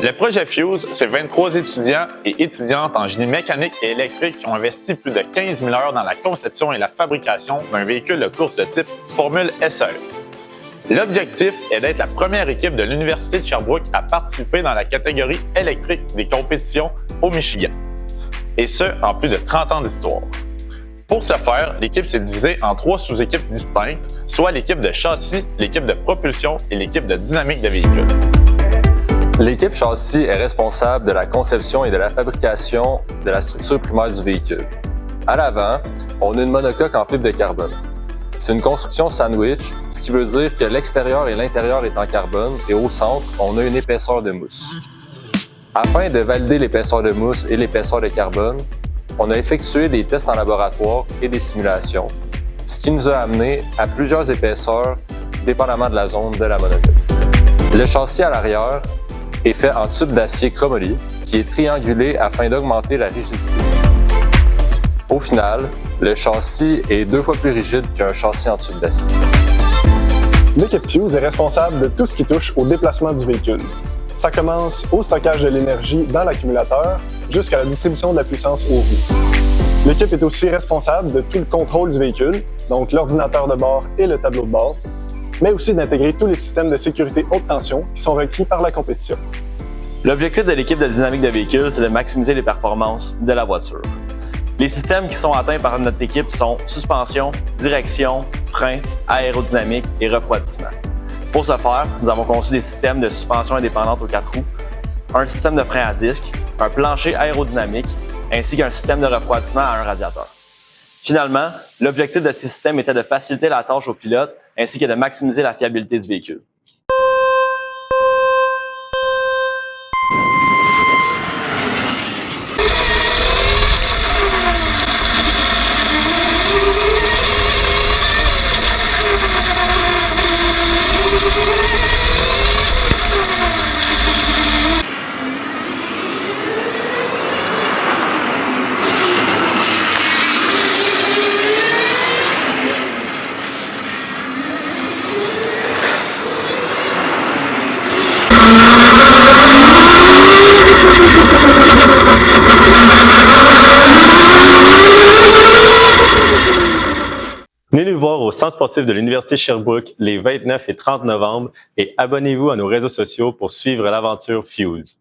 Le projet Fuse, c'est 23 étudiants et étudiantes en génie mécanique et électrique qui ont investi plus de 15 000 heures dans la conception et la fabrication d'un véhicule de course de type Formule SE. L'objectif est d'être la première équipe de l'Université de Sherbrooke à participer dans la catégorie électrique des compétitions au Michigan, et ce, en plus de 30 ans d'histoire. Pour ce faire, l'équipe s'est divisée en 3 sous-équipes distinctes, soit l'équipe de châssis, l'équipe de propulsion et l'équipe de dynamique de véhicule. L'équipe châssis est responsable de la conception et de la fabrication de la structure primaire du véhicule. À l'avant, on a une monocoque en fibre de carbone. C'est une construction sandwich, ce qui veut dire que l'extérieur et l'intérieur est en carbone et au centre, on a une épaisseur de mousse. Afin de valider l'épaisseur de mousse et l'épaisseur de carbone, on a effectué des tests en laboratoire et des simulations, ce qui nous a amené à plusieurs épaisseurs dépendamment de la zone de la monocoque. Le châssis à l'arrière est fait en tube d'acier chromoly qui est triangulé afin d'augmenter la rigidité. Au final, le châssis est 2 fois plus rigide qu'un châssis en tube d'acier. L'équipe Fuse est responsable de tout ce qui touche au déplacement du véhicule. Ça commence au stockage de l'énergie dans l'accumulateur jusqu'à la distribution de la puissance aux roues. L'équipe est aussi responsable de tout le contrôle du véhicule, donc l'ordinateur de bord et le tableau de bord, mais aussi d'intégrer tous les systèmes de sécurité haute tension qui sont requis par la compétition. L'objectif de l'équipe de dynamique de véhicule, c'est de maximiser les performances de la voiture. Les systèmes qui sont atteints par notre équipe sont suspension, direction, frein, aérodynamique et refroidissement. Pour ce faire, nous avons conçu des systèmes de suspension indépendante aux 4 roues, un système de frein à disque, un plancher aérodynamique, ainsi qu'un système de refroidissement à un radiateur. Finalement, l'objectif de ces systèmes était de faciliter la tâche au pilote ainsi que de maximiser la fiabilité du véhicule. Venez nous voir au Centre sportif de l'Université Sherbrooke les 29 et 30 novembre et abonnez-vous à nos réseaux sociaux pour suivre l'aventure Fuse.